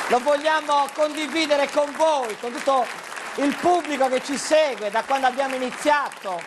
lo vogliamo condividere con voi, con tutto il pubblico che ci segue da quando abbiamo iniziato.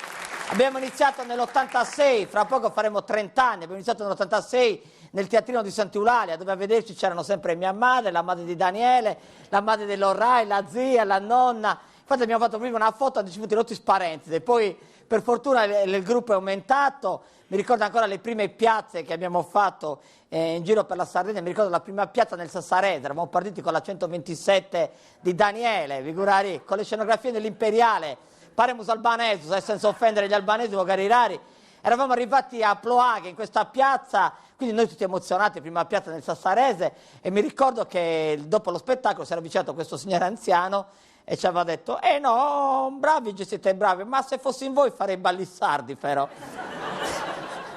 Abbiamo iniziato nell'86, fra poco faremo 30 anni, abbiamo iniziato nell'86 nel teatrino di Sant'Eulalia, dove a vederci c'erano sempre mia madre, la madre di Daniele, la madre di Lorrai, la zia, la nonna. Infatti abbiamo fatto prima una foto a 10 minuti rotti sparenti, e poi per fortuna il gruppo è aumentato. Mi ricordo ancora le prime piazze che abbiamo fatto in giro per la Sardegna. Mi ricordo la prima piazza nel Sassarese, eravamo partiti con la 127 di Daniele, Vigurari, con le scenografie dell'Imperiale, Paremus Albanesus, senza offendere gli albanesi, magari rari. Eravamo arrivati a Ploaghe, in questa piazza, quindi noi tutti emozionati, prima piazza nel Sassarese, e mi ricordo che dopo lo spettacolo si era avvicinato questo signore anziano e ci aveva detto: no, bravi, siete bravi, ma se fossi in voi farei balli sardi, però.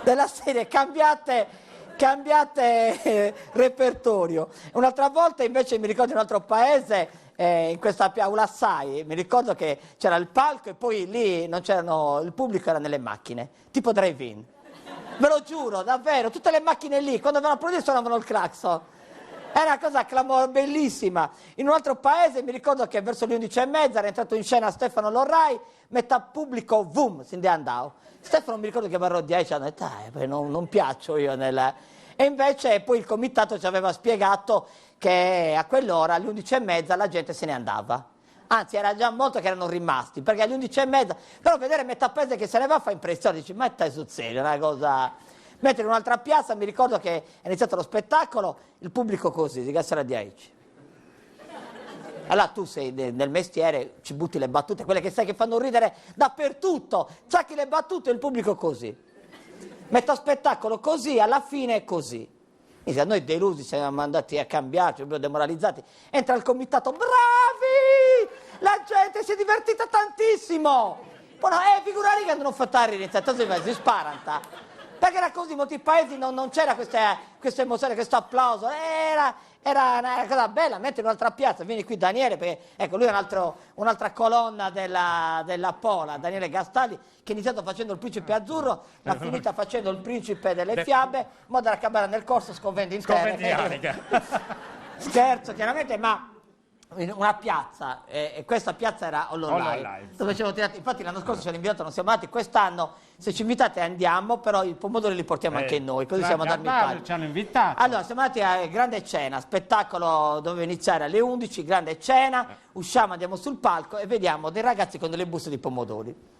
Della serie, cambiate repertorio. Un'altra volta invece mi ricordo in un altro paese, in questa Ulassai, mi ricordo che c'era il palco e poi lì non c'erano, il pubblico era nelle macchine, tipo drive-in. Ve lo giuro, davvero, tutte le macchine lì, quando vanno a applaudire suonavano il clacson. Era una cosa clamorosa, bellissima. In un altro paese mi ricordo che verso le 11:30 era entrato in scena Stefano Lorrai, metà pubblico, boom, se ne andava. Stefano mi ricordo che varrò 10 anni, non piaccio io E invece poi il comitato ci aveva spiegato che a quell'ora, alle 11:30, la gente se ne andava. Anzi, era già molto che erano rimasti, perché alle 11:30, però vedere metà paese che se ne va fa impressione, dici, ma stai sul serio, è una cosa... Mentre in un'altra piazza mi ricordo che è iniziato lo spettacolo, il pubblico così, si gassera di Aici. Allora tu sei nel mestiere, ci butti le battute, quelle che sai che fanno ridere dappertutto, sacchi le battute e il pubblico così. Metà spettacolo così, alla fine è così. Quindi noi delusi siamo andati a cambiarci, proprio demoralizzati. Entra il comitato, bravi! La gente si è divertita tantissimo! Poi no, figurati che andano a fattare iniziato, si sparano. Perché era così, in molti paesi non c'era questa emozione, questo applauso, era una cosa bella. Mentre in un'altra piazza, vieni qui Daniele, perché ecco, lui è un'altra colonna della Pola, Daniele Gastaldi, che ha iniziato facendo il Principe Azzurro, l'ha finita facendo il Principe delle Fiabe, mo della Cabana nel corso sconvendi in terra. Scherzo chiaramente, ma in una piazza, e questa piazza era Ollolai, dove ci avevo tirato, infatti l'anno scorso ci hanno invitato, non siamo andati, quest'anno se ci invitate andiamo, però i pomodori li portiamo anche noi, così siamo andati in ci hanno invitato. Allora siamo andati a Grande Cena, spettacolo doveva iniziare alle 11, Grande Cena, usciamo, andiamo sul palco e vediamo dei ragazzi con delle buste di pomodori.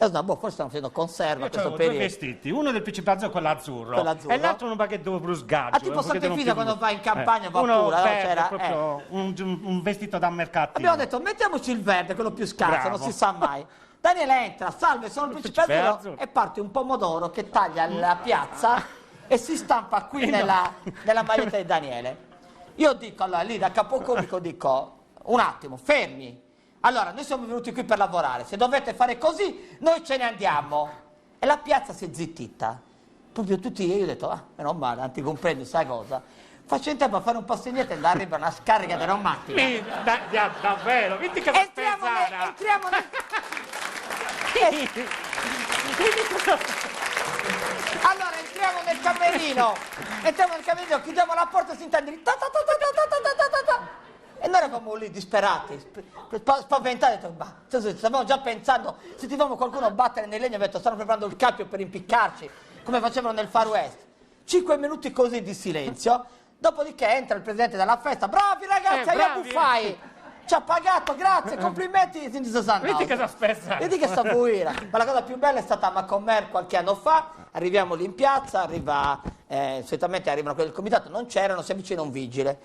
No, forse stanno facendo conserva a questo periodo. Due vestiti, uno del Principe Azzurro, quello azzurro, e l'altro un baguette brusgaggio. Tipo sacrificio quando vai in campagna, va uno pure, verde, c'era proprio un vestito da mercatino. Abbiamo detto mettiamoci il verde, quello più scarso, non si sa mai. Daniele entra, salve, sono il Principe Azzurro, e parte un pomodoro che taglia la piazza e si stampa qui nella maglietta di Daniele. Io dico, allora lì da capocomico dico, un attimo, fermi. Allora, noi siamo venuti qui per lavorare, se dovete fare così, noi ce ne andiamo. E la piazza si è zittita. Proprio tutti, io ho detto, meno male, non ti comprendi, sai cosa? Faccio in tempo a fare un passo indietro e arriva una scarica della macchina. Davvero, vedi che entriamo nel... Allora, entriamo nel camerino, chiudiamo la porta e si intende... E noi eravamo lì disperati, spaventati, stavamo già pensando, sentivamo qualcuno battere nei legni, abbiamo detto stanno preparando il cappio per impiccarci, come facevano nel Far West. 5 minuti così di silenzio, dopodiché entra il presidente della festa, bravi ragazzi, bravi. Buffai! Ci ha pagato, grazie, complimenti, Vedi che sta spesa. Vedi che sta buira. Ma la cosa più bella è stata a Macomer qualche anno fa, arriviamo lì in piazza, solitamente arrivano quelli del comitato, non c'erano, si avvicina un vigile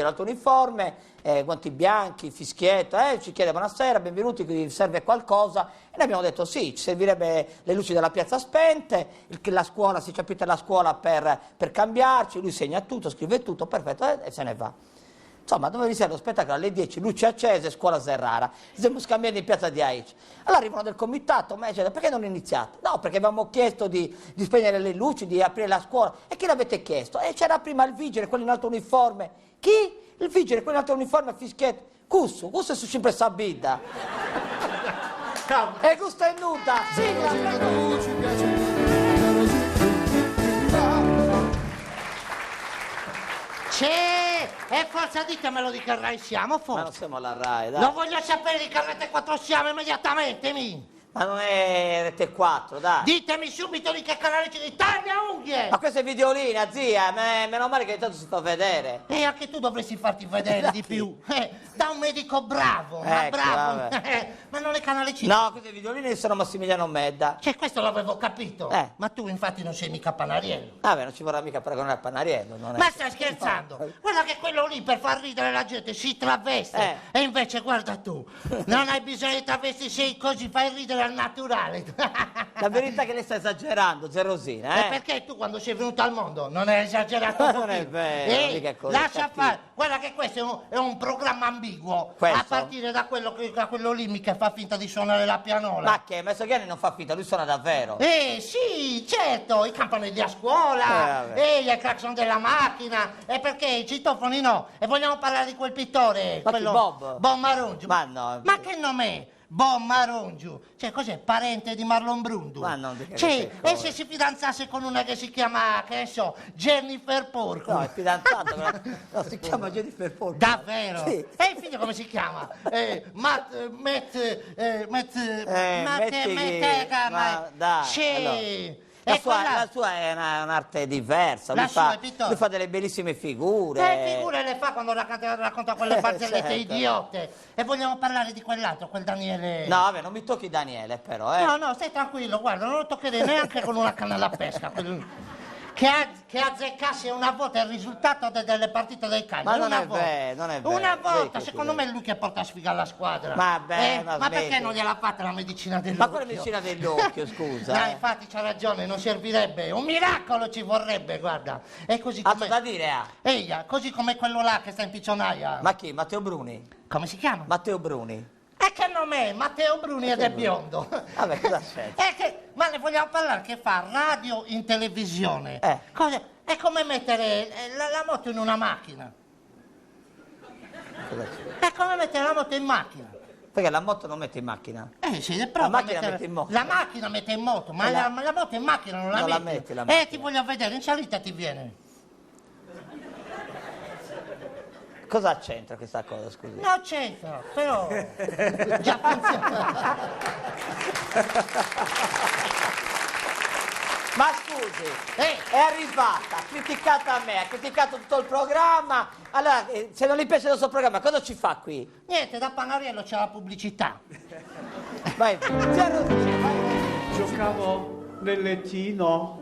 alto uniforme, guanti bianchi, fischietto, ci chiede buonasera, benvenuti, vi serve qualcosa? E noi abbiamo detto sì, ci servirebbe le luci della piazza spente, la scuola, se ci aprite la scuola per cambiarci, lui segna tutto, scrive tutto, perfetto, e se ne va. Insomma, dove iniziare lo spettacolo alle 10, luci accese, scuola Serrara. Siamo scambiati in piazza di Aici. Allora arrivano del comitato, ma dice, perché non iniziate? No, perché avevamo chiesto di spegnere le luci, di aprire la scuola. E chi l'avete chiesto? E c'era prima il vigile, quello in alto uniforme. Chi? Il vigile, quello in alto uniforme a fischietto. Cusso è su sempre sabida. E gusto è nuda. C'è E forza ditemelo di che Rai siamo, forse. Ma non siamo alla Rai, dai. Non voglio sapere di che Rete 4 siamo immediatamente, Ma non è Rete 4, dai. Ditemi subito di che canale ci Italia Unghie! Ma questa è videolina, zia, meno male che intanto si fa vedere. E anche tu dovresti farti vedere di più. Da un medico bravo, ma Ecco, bravo. Ma non è canale 5. No, queste videoline sono Massimiliano Medda. Cioè, questo l'avevo capito. Ma tu infatti non sei mica Panariello. Vabbè, non ci vorrà mica paragonare a Panariello. Non è... Ma stai scherzando? Guarda che quello lì per far ridere la gente si traveste. E invece guarda tu, non hai bisogno di travesti, sei così, fai ridere al naturale. La verità è che lei sta esagerando, Zerosina, E perché tu quando sei venuto al mondo non hai esagerato un Non è pochino? vero, mica così, lascia cattivo. fare. Guarda che questo è un programma ambiguo. Questo? A partire da quello lì che fa finta di suonare la pianola. Ma che? Mezzogiani non fa finta, lui suona davvero. Sì, certo, i campanelli a scuola, il clacson della macchina, e perché i citofoni no? E vogliamo parlare di quel pittore, Ma quello chi, Bob? Bob Marungiu. Ma no. Ma che nome è? Bob Marungiu. Cioè, cos'è? Parente di Marlon Brando? Ma non dica Cioè, queste e se si fidanzasse con una che si chiama, che ne so, Jennifer Porco? No, è fidanzato, no, si chiama Jennifer Porco. Davvero? Sì. E il figlio come si chiama? Ma dai, Sì. allora. E La sua è un'arte diversa, La lui sua fa, è pittore. lui fa delle bellissime figure. Figure le fa quando racconta quelle barzellette certo. idiote. E vogliamo parlare di quell'altro, quel Daniele. No, vabbè, non mi tocchi Daniele però, No, stai tranquillo, guarda, non lo toccherei neanche con una canna alla pesca. Che azzeccasse una volta il risultato delle partite dei Cagliari. Ma non una è volta. vero, non è vero. Una volta, Vedi che secondo me è lui che porta sfiga alla squadra. Vabbè, ma perché smetti. non gliel'ha fatta la medicina dell'occhio? Ma quale medicina dell'occhio, scusa? No, infatti c'ha ragione, non servirebbe. Un miracolo ci vorrebbe, guarda. È così come... Altro da dire, Eia, così come quello là che sta in piccionaia. Ma chi? Matteo Bruni? Come si chiama? Matteo Bruni. E che nome è? Matteo Bruni ed è biondo. Vabbè, cosa c'è? Ma ne vogliamo parlare che fa radio in televisione. È come mettere la moto in una macchina. Cosa c'è? È come mettere la moto in macchina. Perché la moto non mette in macchina? Sì, La macchina mette in moto. La macchina mette in moto, ma la moto in macchina non la Non la metti. metti, la macchina. Ti voglio vedere, in salita ti viene. Cosa c'entra questa cosa, scusi? No, c'entra, però già funziona. Ma scusi, è arrivata, ha criticato a me, ha criticato tutto il programma. Allora, se non gli piace il nostro programma, cosa ci fa qui? Niente, da Panariello c'è la pubblicità. Vai, Giocavo nel lettino.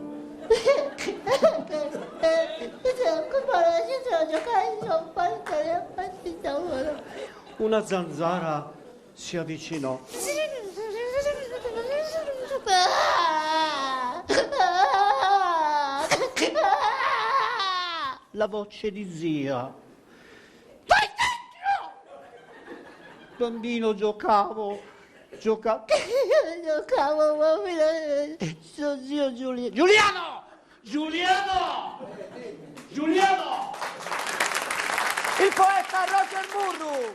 Una zanzara si avvicinò. La voce di zia. Stai dentro! Bambino giocavo. Giocavo, suo zio Giuliano. Giuliano! Giuliano! Giuliano! il poeta Roger Murru!